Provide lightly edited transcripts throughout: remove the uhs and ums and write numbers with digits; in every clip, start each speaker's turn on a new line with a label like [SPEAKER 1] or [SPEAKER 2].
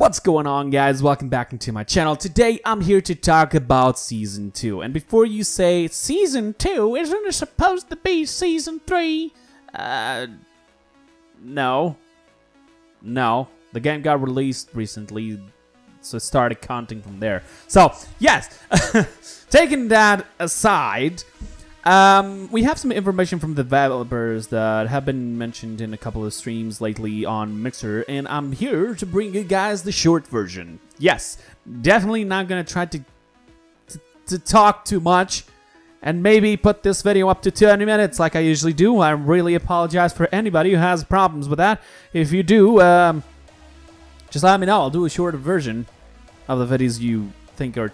[SPEAKER 1] What's going on, guys? Welcome back into my channel. Today I'm here to talk about Season 2. And before you say, Season 2? Isn't it supposed to be Season 3? No. No. The game got released recently, so I started counting from there. So, yes, taking that aside, we have some information from developers that have been mentioned in a couple of streams lately on Mixer, and I'm here to bring you guys the short version. Yes, definitely not gonna try to talk too much, and maybe put this video up to 20 minutes like I usually do. I really apologize for anybody who has problems with that. If you do, just let me know. I'll do a shorter version of the videos you think are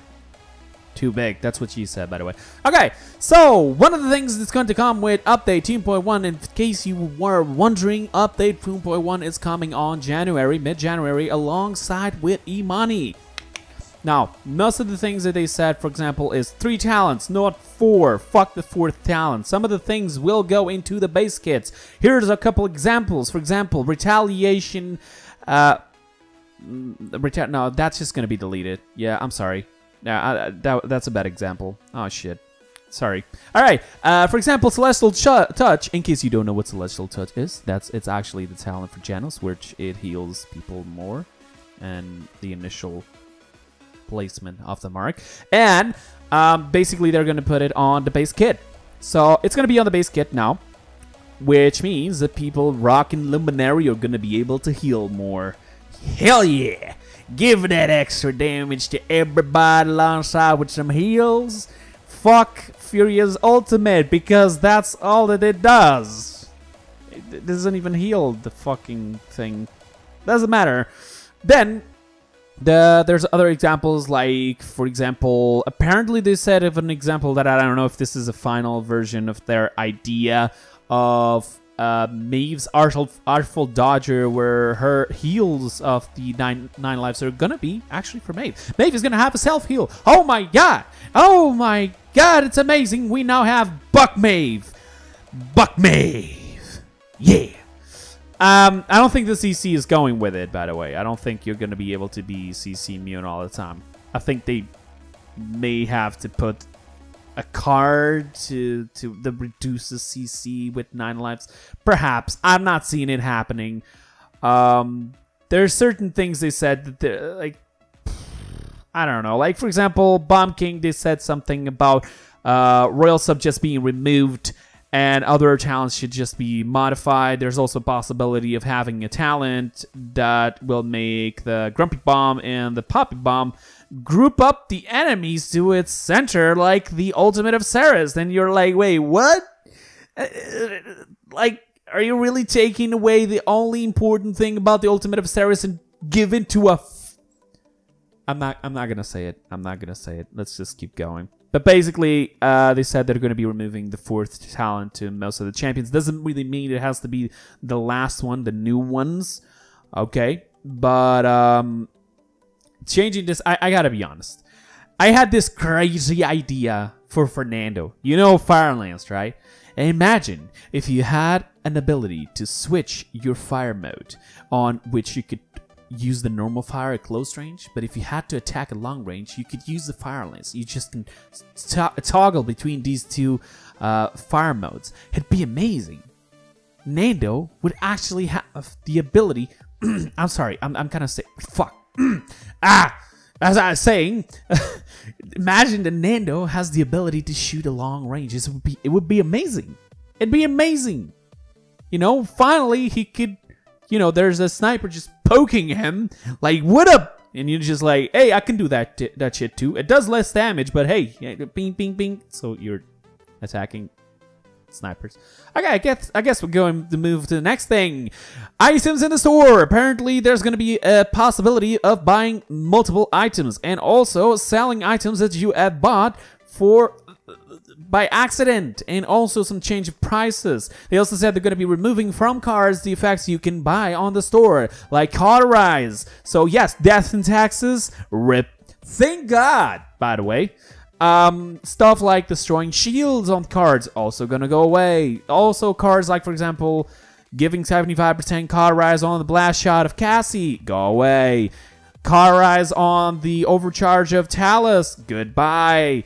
[SPEAKER 1] too big. That's what she said, by the way. Okay, so one of the things that's going to come with update 2.1, in case you were wondering, update 2.1 is coming on January, mid-January, alongside with E-Money. Now, most of the things that they said, for example, is 3 talents, not 4. Fuck the 4th talent. Some of the things will go into the base kits. Here's a couple examples. For example, retaliation. No, that's just gonna be deleted. Yeah, I'm sorry. Yeah, that's a bad example. Oh, shit. Sorry. Alright, for example, Celestial Touch. In case you don't know what Celestial Touch is, it's actually the talent for Janus, which it heals people more. And the initial placement of the mark. And basically, they're going to put it on the base kit. So, it's going to be on the base kit now. Which means that people rocking Luminary are going to be able to heal more. Hell yeah! Give that extra damage to everybody alongside with some heals. Fuck Furious Ultimate, because that's all that it does. It doesn't even heal the fucking thing. Doesn't matter. Then, there's other examples, like, for example, apparently they said of an example that I don't know if this is a final version of their idea of Maeve's Artful Dodger, where her heals of the 9 lives are gonna be actually for Maeve. Maeve is gonna have a self-heal. Oh my god! Oh my god, it's amazing! We now have Buck Maeve! Buck Maeve! Yeah! I don't think the CC is going with it, by the way. I don't think you're gonna be able to be CC immune all the time. I think they may have to put a card to the reduces CC with 9 lives. Perhaps. I'm not seeing it happening. There's certain things they said that they're like, I don't know. Like, for example, Bomb King, they said something about Royal Sub just being removed and other talents should just be modified. There's also a possibility of having a talent that will make the Grumpy Bomb and the Poppy Bomb group up the enemies to its center like the Ultimate of Ceres. Then you're like, wait, what? Like, are you really taking away the only important thing about the Ultimate of Ceres and give it to a... I'm not gonna say it. I'm not gonna say it. Let's just keep going. But basically, they said they're going to be removing the 4th talent to most of the champions. Doesn't really mean it has to be the last one, the new ones. Okay. But changing this, I gotta be honest. I had this crazy idea for Fernando. You know Fire Lance, right? And imagine if you had an ability to switch your fire mode on which you could use the normal fire at close range, but if you had to attack at long range, you could use the Fire Lance. You just can toggle between these two fire modes. It'd be amazing. Nando would actually have the ability... I'm sorry, I'm kind of sick. Fuck. As I was saying, imagine that Nando has the ability to shoot a long range. It would be amazing. It'd be amazing. You know, finally he could... You know, there's a sniper just poking him, like, what up? And you're just like, hey, I can do that shit too. It does less damage, but hey, bing, bing, bing. So you're attacking snipers. Okay, I guess we're going to move to the next thing. Items in the store. Apparently, there's going to be a possibility of buying multiple items and also selling items that you have bought by accident, and also some change of prices. They also said they're going to be removing from cards the effects you can buy on the store, like Cauterize. So yes, death and taxes, rip. Thank God, by the way. Stuff like destroying shields on cards, also going to go away. Also cards like, for example, giving 75% Cauterize on the blast shot of Cassie, go away. Rise on the overcharge of Talus. Goodbye.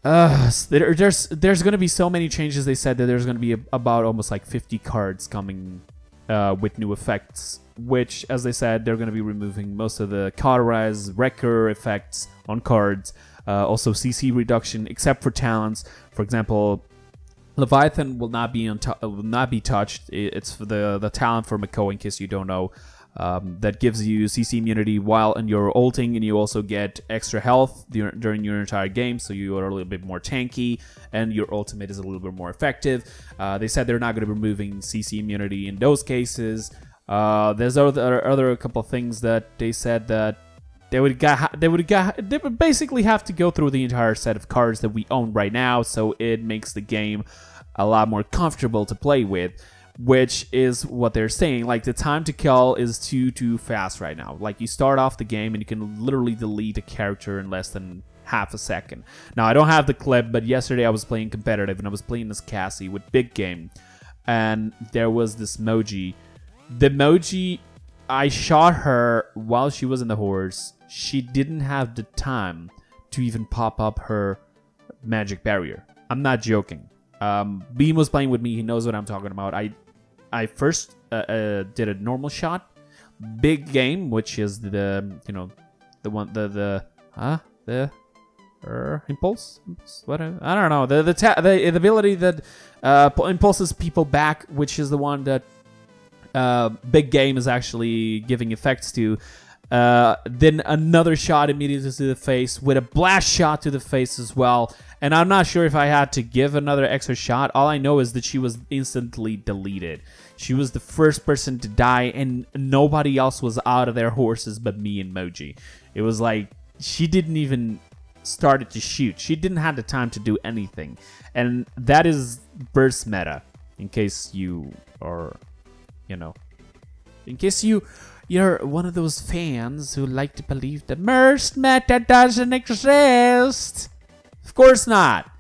[SPEAKER 1] There's going to be so many changes. They said that there's going to be about almost like 50 cards coming with new effects, which, as they said, they're going to be removing most of the Cauterize, Wrecker effects on cards. Also CC reduction, except for talents. For example, Leviathan will not be touched. It's for the talent for Mako, in case you don't know. That gives you CC immunity while in your ulting, and you also get extra health during your entire game, so you are a little bit more tanky, and your ultimate is a little bit more effective. They said they're not going to be removing CC immunity in those cases. There's other couple of things that they said that they would basically have to go through the entire set of cards that we own right now, so it makes the game a lot more comfortable to play with. Which is what they're saying. Like, the time to kill is too fast right now. Like, you start off the game and you can literally delete a character in less than half a second. Now, I don't have the clip, but yesterday I was playing competitive and I was playing as Cassie with Big Game, and there was this Moji. The Moji, I shot her while she was in the horse. She didn't have the time to even pop up her magic barrier. I'm not joking. Beam was playing with me. He knows what I'm talking about. I first did a normal shot, Big Game, which is the impulse. What I don't know, the ability that impulses people back, which is the one that Big Game is actually giving effects to. Then another shot immediately to the face with a blast shot to the face as well. And I'm not sure if I had to give another extra shot. All I know is that she was instantly deleted. She was the first person to die, and nobody else was out of their horses but me and Moji. It was like she didn't even start to shoot. She didn't have the time to do anything. And that is burst meta, in case you are, in case you're one of those fans who like to believe the burst meta doesn't exist. Of course not.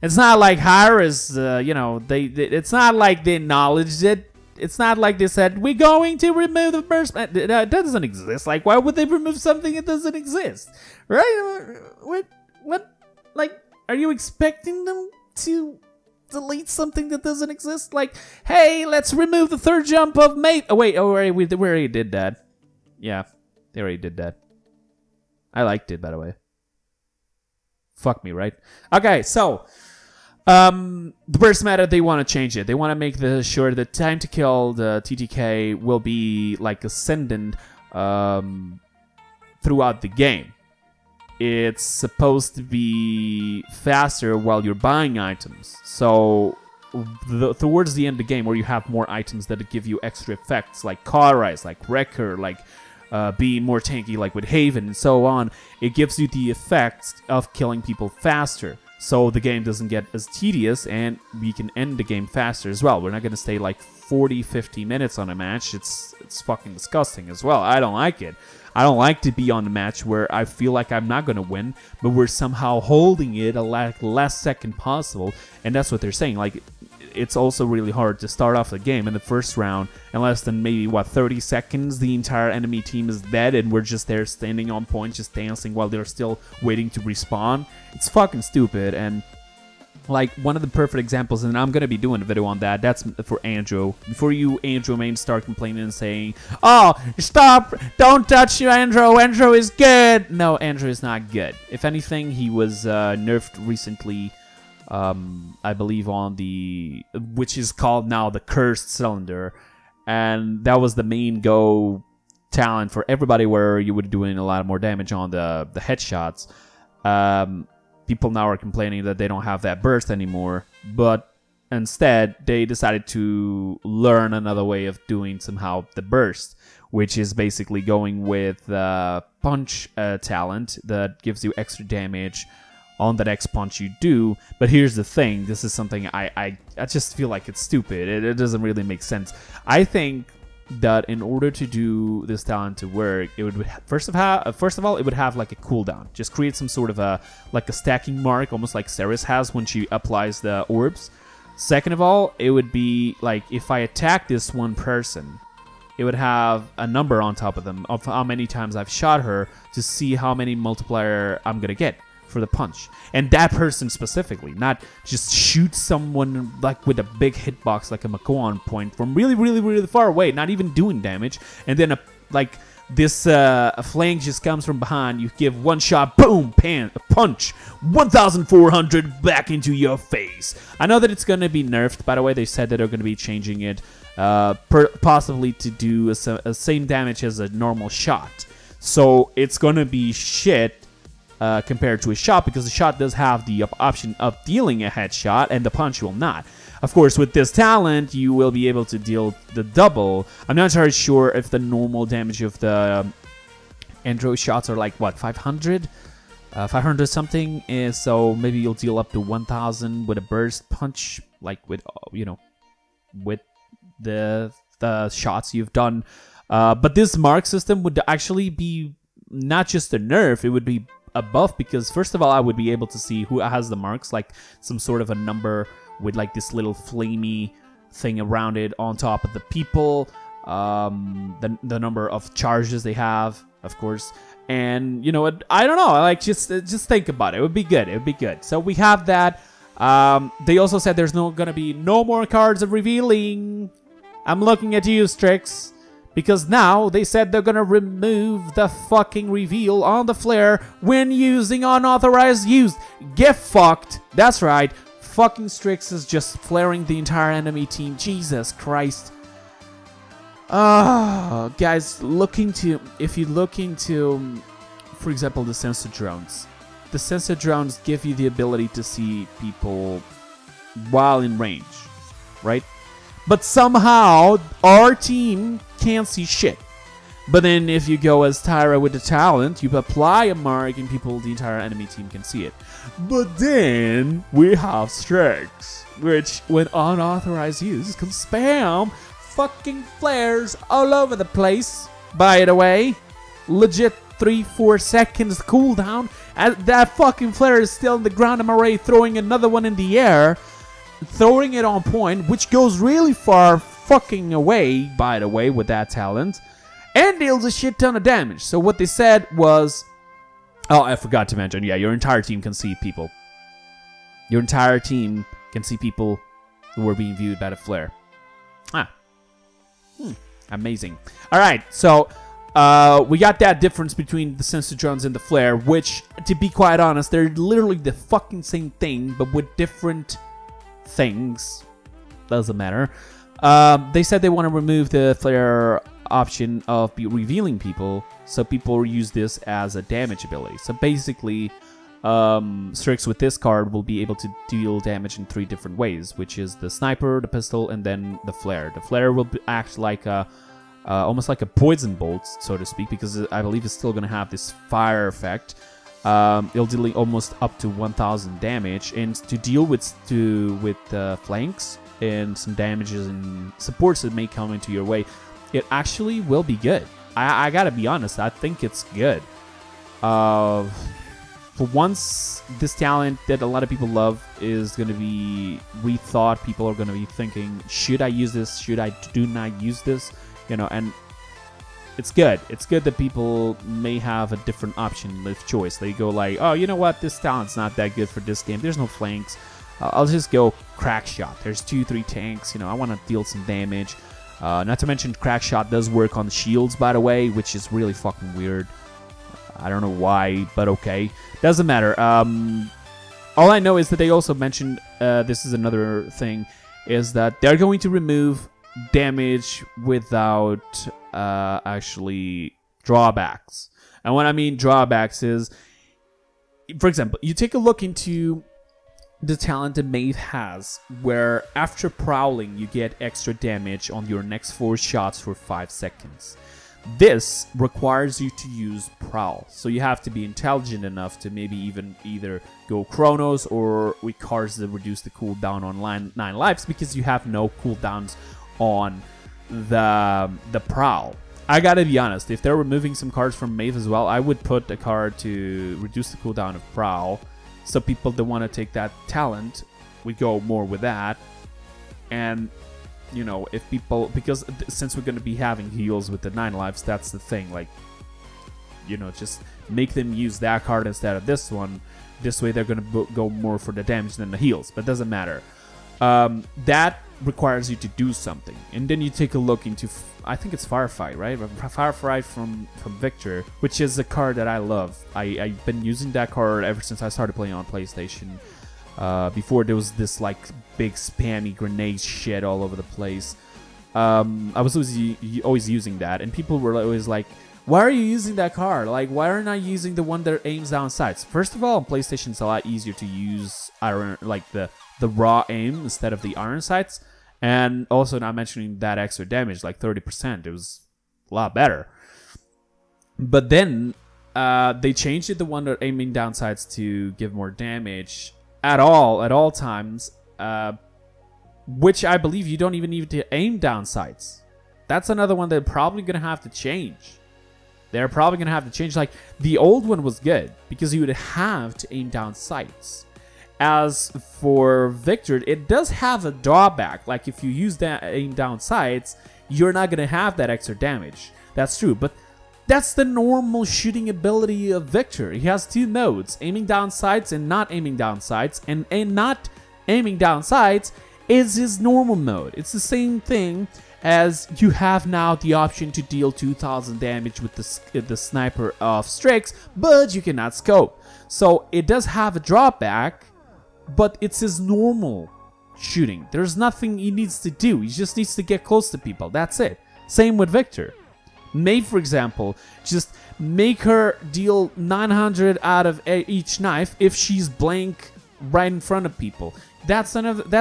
[SPEAKER 1] It's not like Harris, it's not like they acknowledged it. It's not like they said, we're going to remove the burst meta. That doesn't exist. Like, why would they remove something that doesn't exist? Right? What? Like, are you expecting them to delete something that doesn't exist? Like, hey, let's remove the third jump of mate. Oh, wait, we already did that. Yeah, they already did that. I liked it, by the way. Fuck me, right? Okay, so the burst meta, they want to change it. They want to make sure the time to kill, the TTK, will be like ascendant throughout the game. It's supposed to be faster while you're buying items. So towards the end of the game, where you have more items that give you extra effects, like Cauterize, like Wrecker, like being more tanky, like with Haven, and so on, it gives you the effects of killing people faster. So the game doesn't get as tedious, and we can end the game faster as well. We're not going to stay like 40-50 minutes on a match. It's fucking disgusting as well. I don't like it. I don't like to be on a match where I feel like I'm not going to win, but we're somehow holding it a last second possible. And that's what they're saying. Like, it's also really hard to start off the game in the first round. In less than maybe, 30 seconds, the entire enemy team is dead, and we're just there standing on point, just dancing while they're still waiting to respawn. It's fucking stupid. And like, one of the perfect examples, and I'm going to be doing a video on that, that's for Andrew. Before you, Andrew, main start complaining and saying, oh, stop, don't touch you, Andrew, Andrew is good. No, Andrew is not good. If anything, he was nerfed recently, I believe on which is called now the Cursed Cylinder. And that was the main go talent for everybody, where you were doing a lot more damage on the headshots. People now are complaining that they don't have that burst anymore, but instead they decided to learn another way of doing somehow the burst, which is basically going with punch talent that gives you extra damage on the next punch you do. But here's the thing, this is something I just feel like it's stupid. It doesn't really make sense. I think that in order to do this talent to work, it would first of all it would have like a cooldown. Just create some sort of a stacking mark, almost like Ceres has when she applies the orbs. Second of all, it would be like, if I attack this one person, it would have a number on top of them of how many times I've shot her to see how many multiplier I'm gonna get for the punch. And that person specifically, not just shoot someone like with a big hitbox like a Makoan point from really, really, really far away, not even doing damage, and then a flank just comes from behind, you give one shot, boom, pan, a punch, 1,400 back into your face. I know that it's going to be nerfed, by the way. They said that they're going to be changing it possibly to do a same damage as a normal shot. So it's going to be shit compared to a shot, because the shot does have the option of dealing a headshot and the punch will not. Of course, with this talent, you will be able to deal the double. I'm not entirely sure if the normal damage of the Andro shots are like, what, 500? 500 something. So maybe you'll deal up to 1,000 with a burst punch, like with, you know, with the shots you've done. But this mark system would actually be not just a nerf, it would be a buff, because first of all, I would be able to see who has the marks, like some sort of a number with like this little flamey thing around it on top of the people, the number of charges they have, of course, and you know what, I don't know, like just think about it. It would be good. It would be good. So we have that. They also said there's gonna be no more cards of revealing. I'm looking at you, Strix, because now they said they're gonna remove the fucking reveal on the flare when using unauthorized use. Get fucked. That's right. Fucking Strix is just flaring the entire enemy team. Jesus Christ. Guys, if you look into, for example, the sensor drones. The sensor drones give you the ability to see people while in range, right? But somehow, our team can't see shit. But then if you go as Tyra with the talent, you apply a mark and the entire enemy team can see it. But then we have Strix, which when unauthorized use can spam fucking flares all over the place. By the way, legit 3-4 seconds cooldown. As that fucking flare is still on the ground, I'm already throwing another one in the air, throwing it on point, which goes really far fucking away, by the way, with that talent, and deals a shit ton of damage. So what they said was, oh, I forgot to mention, yeah, your entire team can see people. Your entire team can see people who are being viewed by the flare. Amazing. All right, so we got that difference between the sensor drones and the flare, which, to be quite honest, they're literally the fucking same thing, but with different things. Doesn't matter. They said they want to remove the flare option of revealing people, so people use this as a damage ability. So basically, Strix with this card will be able to deal damage in 3 different ways, which is the sniper, the pistol, and then the flare. The flare will act like a almost like a poison bolt, so to speak, because I believe it's still going to have this fire effect. It'll deal almost up to 1,000 damage, and to deal with flanks and some damages and supports that may come into your way, it actually will be good. I gotta be honest, I think it's good. For once, this talent that a lot of people love is going to be rethought. People are going to be thinking, should I use this? Should I do not use this? You know, and it's good. It's good that people may have a different option of choice. They go like, oh, you know what? This talent's not that good for this game. There's no flanks. I'll just go crack shot. There's 2-3 tanks. You know, I want to deal some damage. Not to mention, crack shot does work on the shields, by the way, which is really fucking weird. I don't know why, but okay. Doesn't matter. All I know is that they also mentioned, this is another thing, is that they're going to remove damage without actually drawbacks. And what I mean drawbacks is, for example, you take a look into the talent that Maeve has, where after prowling you get extra damage on your next 4 shots for 5 seconds. This requires you to use prowl, so you have to be intelligent enough to maybe even either go Chronos or with cards that reduce the cooldown on 9 lives, because you have no cooldowns on the prowl. I gotta be honest, if they're removing some cards from Maeve as well, I would put a card to reduce the cooldown of prowl, so people that want to take that talent would go more with that. And you know, if people, because since we're gonna be having heals with the 9 lives, that's the thing. Like, you know, just make them use that card instead of this one. This way they're gonna go more for the damage than the heals, but it doesn't matter. That requires you to do something, and then you take a look into I think it's Firefight, right? Firefight from Victor, which is a card that I love. I've been using that card ever since I started playing on PlayStation. Before there was this like big spammy grenade shit all over the place. I was always using that, and people were always like, why are you using that card? Like, why are you not using the one that aims down sights? First of all, on PlayStation, it's a lot easier to use iron, like the raw aim instead of the iron sights. And also, not mentioning that extra damage, like 30%, it was a lot better. But then they changed it, the one that aiming down sights, to give more damage at all times, which I believe you don't even need to aim down sights. That's another one they're probably gonna have to change. They're probably gonna have to change. Like, the old one was good because you would have to aim down sights. As for Victor, it does have a drawback. Like, if you use that aim down sights, you're not gonna have that extra damage. That's true, but that's the normal shooting ability of Victor. He has 2 modes, aiming down sights and not aiming down sights, and not aiming down sights is his normal mode. It's the same thing as you have now the option to deal 2000 damage with the sniper of Strix, but you cannot scope. So it does have a drawback, but it's his normal shooting. There's nothing he needs to do. He just needs to get close to people. That's it. Same with Victor. May, for example, just make her deal 900 out of each knife if she's blank right in front of people. That's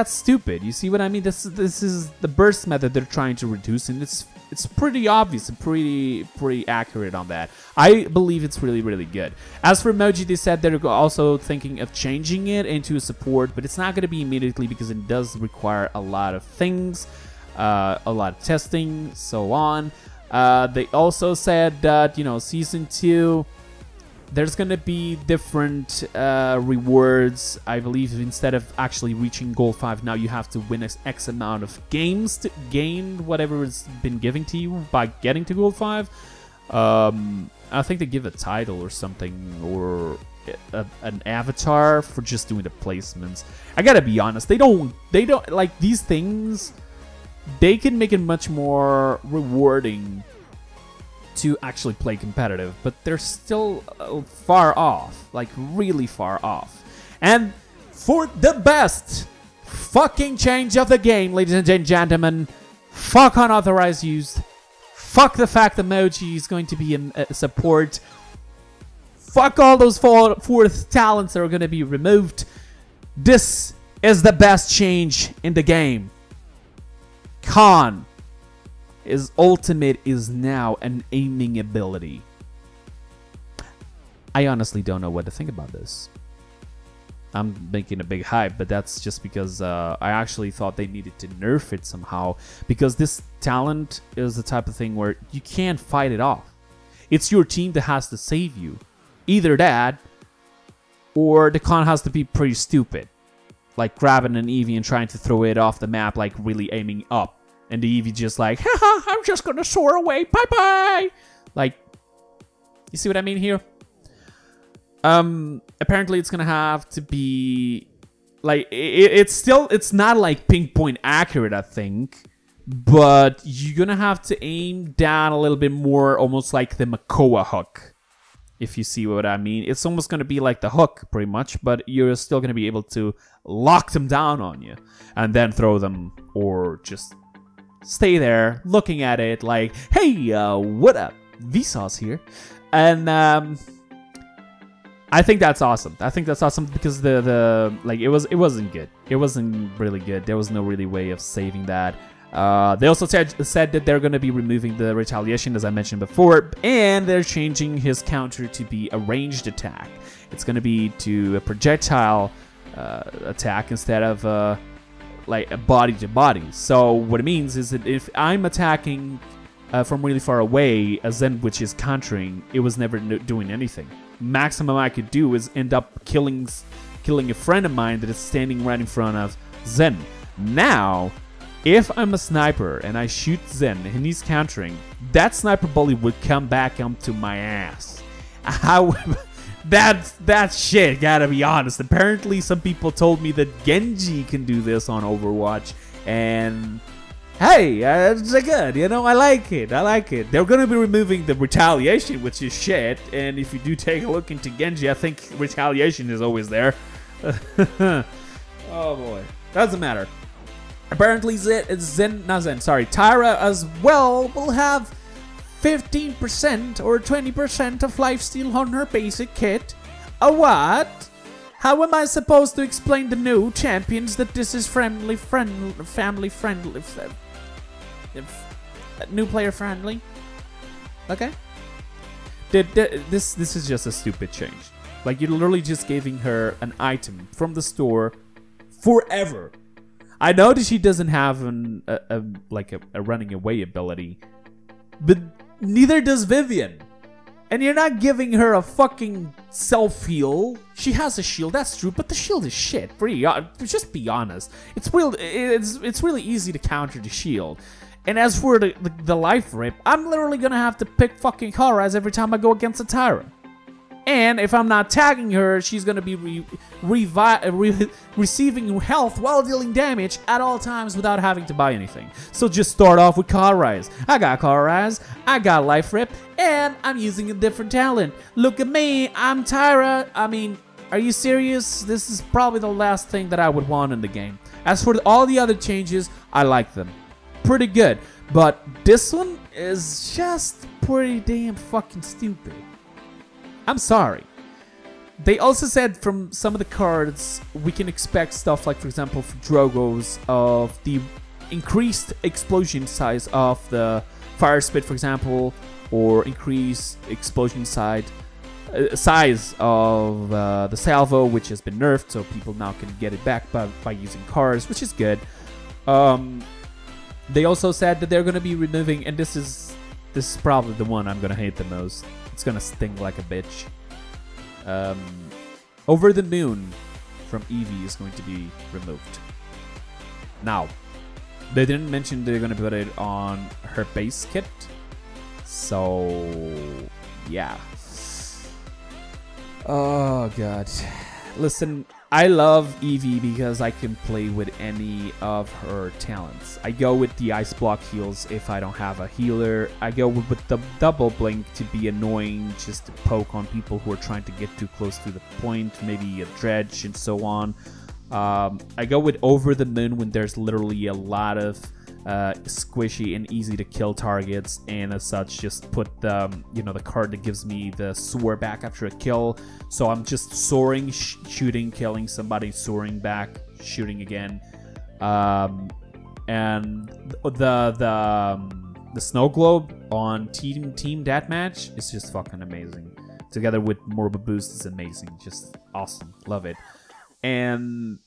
[SPEAKER 1] stupid. You see what I mean? This is the burst method they're trying to reduce, and it's pretty obvious and pretty accurate on that. I believe it's really good. As for emoji, they said they're also thinking of changing it into a support, but it's not going to be immediately because it does require a lot of things, a lot of testing, so on. They also said that, you know, Season 2, there's going to be different rewards. I believe instead of actually reaching Gold 5, now you have to win X amount of games to gain whatever has been given to you by getting to Gold 5. I think they give a title or something, or an avatar for just doing the placements. I gotta be honest, they don't like these things. They can make it much more rewarding to actually play competitive, but they're still far off, like really far off. And for the best fucking change of the game, ladies and gentlemen, fuck unauthorized use, fuck the fact emoji is going to be a support, fuck all those fourth talents that are going to be removed. This is the best change in the game. Khan, his ultimate is now an aiming ability. I honestly don't know what to think about this. I'm making a big hype, but that's just because I actually thought they needed to nerf it somehow, because this talent is the type of thing where you can't fight it off. It's your team that has to save you. Either that, or the Khan has to be pretty stupid, like grabbing an Evie and trying to throw it off the map, like really aiming up. And the Evie just like, haha, I'm just gonna soar away, bye-bye! Like, you see what I mean here? Apparently it's gonna have to be, like, it's not like pinpoint accurate, I think. But you're gonna have to aim down a little bit more, almost like the Makoa hook. If you see what I mean. It's almost gonna be like the hook, pretty much, but you're still gonna be able to lock them down on you. And then throw them, or just stay there looking at it like, hey, what up? Vsauce here. And I think that's awesome. I think that's awesome because the like it wasn't good. It wasn't really good. There was no really way of saving that. They also said that they're going to be removing the retaliation, as I mentioned before, and they're changing his counter to be a ranged attack. It's going to be to a projectile attack instead of like a body to body. So what it means is that if I'm attacking from really far away, a Zen which is countering, it was never doing anything. Maximum I could do is end up killing a friend of mine that is standing right in front of Zen. Now If I'm a sniper and I shoot Zen and he's countering, that sniper bullet would come back onto my ass. However, that shit, gotta be honest. Apparently, some people told me that Genji can do this on Overwatch, and hey, it's good. You know, I like it. I like it. They're gonna be removing the retaliation, which is shit. And if you do take a look into Genji, I think retaliation is always there. Oh boy, doesn't matter. Apparently, Tyra as well will have 15% or 20% of lifesteal on her basic kit. A what? How am I supposed to explain the new champions that this is family friendly, new player friendly? Okay. This is just a stupid change. Like, you're literally just giving her an item from the store forever. I know that she doesn't have a running away ability, but neither does Vivian. And you're not giving her a fucking self-heal. She has a shield, that's true, but the shield is shit. Just be honest. It's really easy to counter the shield. And as for the life rip, I'm literally gonna have to pick fucking Horaz every time I go against a Tyra. And if I'm not tagging her, she's gonna be receiving health while dealing damage at all times without having to buy anything. So just start off with Horaz. I got Horaz, I got Life Rip, and I'm using a different talent. Look at me, I'm Tyra. I mean, are you serious? This is probably the last thing that I would want in the game. As for all the other changes, I like them. Pretty good. But this one is just pretty damn fucking stupid. I'm sorry. They also said from some of the cards we can expect stuff like, for example, for Drogos, of the increased explosion size of the fire spit, for example, or increased explosion size of the salvo, which has been nerfed, so people now can get it back by using cars, which is good. They also said that they're going to be removing, and this is probably the one I'm going to hate the most. It's gonna sting like a bitch. Over the Moon from Evie is going to be removed. Now, they didn't mention they're gonna put it on her base kit. So, yeah. Oh god. Listen, I love Evie because I can play with any of her talents. I go with the ice block heals if I don't have a healer. I go with the double blink to be annoying, just to poke on people who are trying to get too close to the point, maybe a dredge and so on. I go with Over the Moon when there's literally a lot of squishy and easy to kill targets, and as such just put the the card that gives me the soar back after a kill, so I'm just soaring, shooting, killing somebody, soaring back, shooting again. And the snow globe on team deathmatch is just fucking amazing, together with Morba boost is amazing, just awesome, love it. And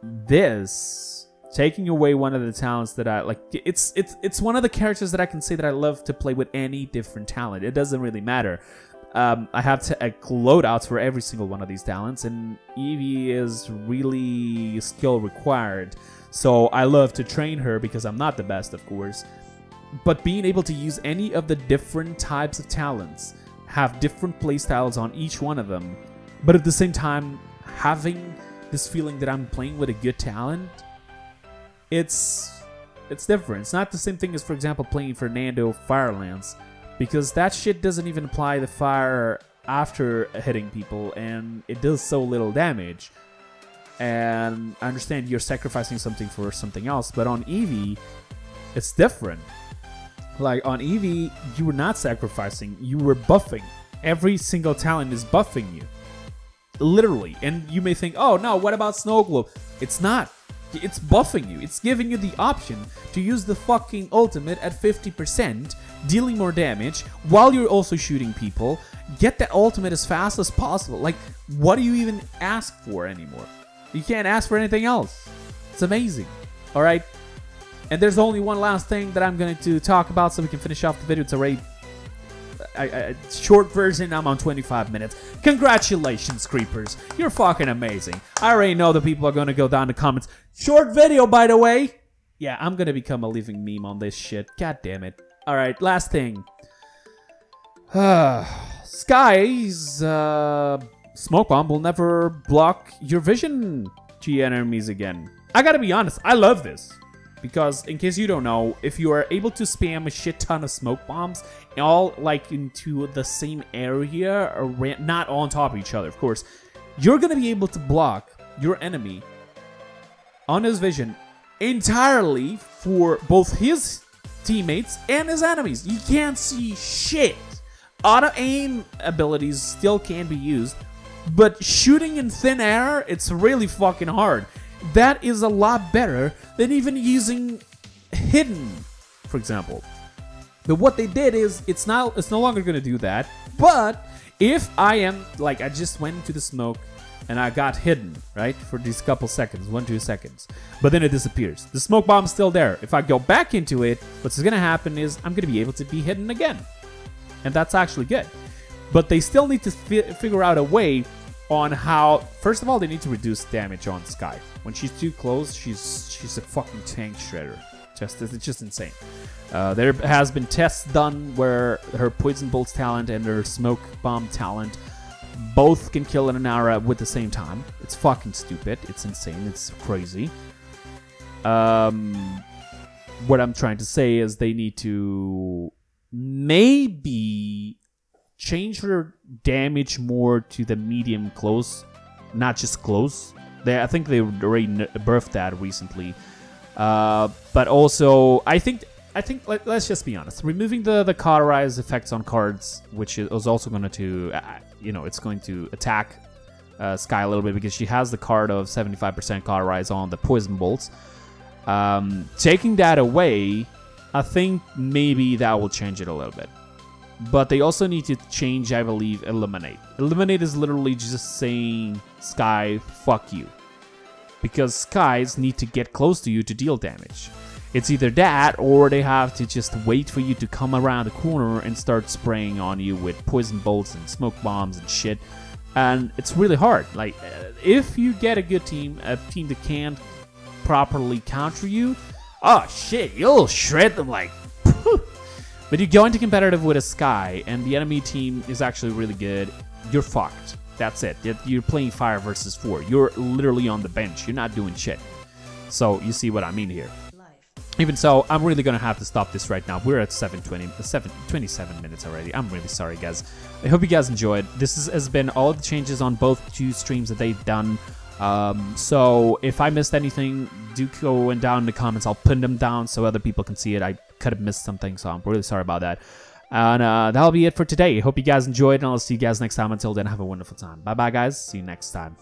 [SPEAKER 1] this taking away one of the talents that I like, it's one of the characters that I can say that I love to play with any different talent. It doesn't really matter. I have loadouts for every single one of these talents, and Evie is really skill required. So I love to train her because I'm not the best, of course. But being able to use any of the different types of talents, have different playstyles on each one of them, but at the same time having this feeling that I'm playing with a good talent, it's different. It's not the same thing as, for example, playing Fernando Firelance, because that shit doesn't even apply the fire after hitting people, and it does so little damage. And I understand you're sacrificing something for something else, but on Evie, it's different. Like, on Evie, you were not sacrificing, you were buffing. Every single talent is buffing you. Literally. And you may think, oh no, what about Snow Globe? It's not. It's buffing you. It's giving you the option to use the fucking ultimate at 50%, dealing more damage, while you're also shooting people. Get that ultimate as fast as possible. Like, what do you even ask for anymore? You can't ask for anything else. It's amazing. Alright? And there's only one last thing that I'm going to talk about so we can finish off the video. It's already short version. I'm on 25 minutes. Congratulations, Kreepers. You're fucking amazing. I already know that people are going to go down in the comments. Short video, by the way. Yeah, I'm gonna become a living meme on this shit. God damn it. Alright, last thing. Skye's smoke bomb will never block your vision to enemies again. I gotta be honest, I love this. Because, in case you don't know, if you are able to spam a shit ton of smoke bombs, all like into the same area, or not on top of each other, of course, you're gonna be able to block your enemy on his vision entirely for both his teammates and his enemies. You can't see shit. Auto-aim abilities still can be used, but shooting in thin air, it's really fucking hard. That is a lot better than even using hidden, for example. But what they did is, it's no longer going to do that. But if I am, like, I just went into the smoke and I got hidden, right, for these couple seconds, 1-2 seconds, but then it disappears. The smoke bomb's still there. If I go back into it, what's going to happen is I'm going to be able to be hidden again. And that's actually good. But they still need to figure out a way on how, first of all, they need to reduce damage on Skye. When she's too close, she's a fucking tank shredder. It's just insane. There has been tests done where her poison bolts talent and her smoke bomb talent both can kill an Aura with the same time. It's fucking stupid. It's insane. It's crazy. What I'm trying to say is they need to maybe change her damage more to the medium close, not just close. I think they already birthed that recently. But also, I think let's just be honest. Removing the cauterize effects on cards, which is also going to, it's going to attack Skye a little bit because she has the card of 75% cauterize on the poison bolts. Taking that away, I think maybe that will change it a little bit. But they also need to change, I believe, Eliminate. Eliminate is literally just saying, Skye, fuck you. Because Skies need to get close to you to deal damage. It's either that, or they have to just wait for you to come around the corner and start spraying on you with poison bolts and smoke bombs and shit. And it's really hard. Like, if you get a good team, a team that can't properly counter you, oh shit, you'll shred them like... But you go into competitive with a Skye, and the enemy team is actually really good, you're fucked. That's it. You're playing 5 versus 4. You're literally on the bench. You're not doing shit. So, you see what I mean here. Even so, I'm really going to have to stop this right now. We're at 27 minutes already. I'm really sorry, guys. I hope you guys enjoyed. This has been all the changes on both 2 streams that they've done. So, if I missed anything, do go and down in the comments. I'll pin them down so other people can see it. I could have missed something, so I'm really sorry about that. And that'll be it for today. Hope you guys enjoyed, and I'll see you guys next time. Until then, have a wonderful time. Bye-bye, guys. See you next time.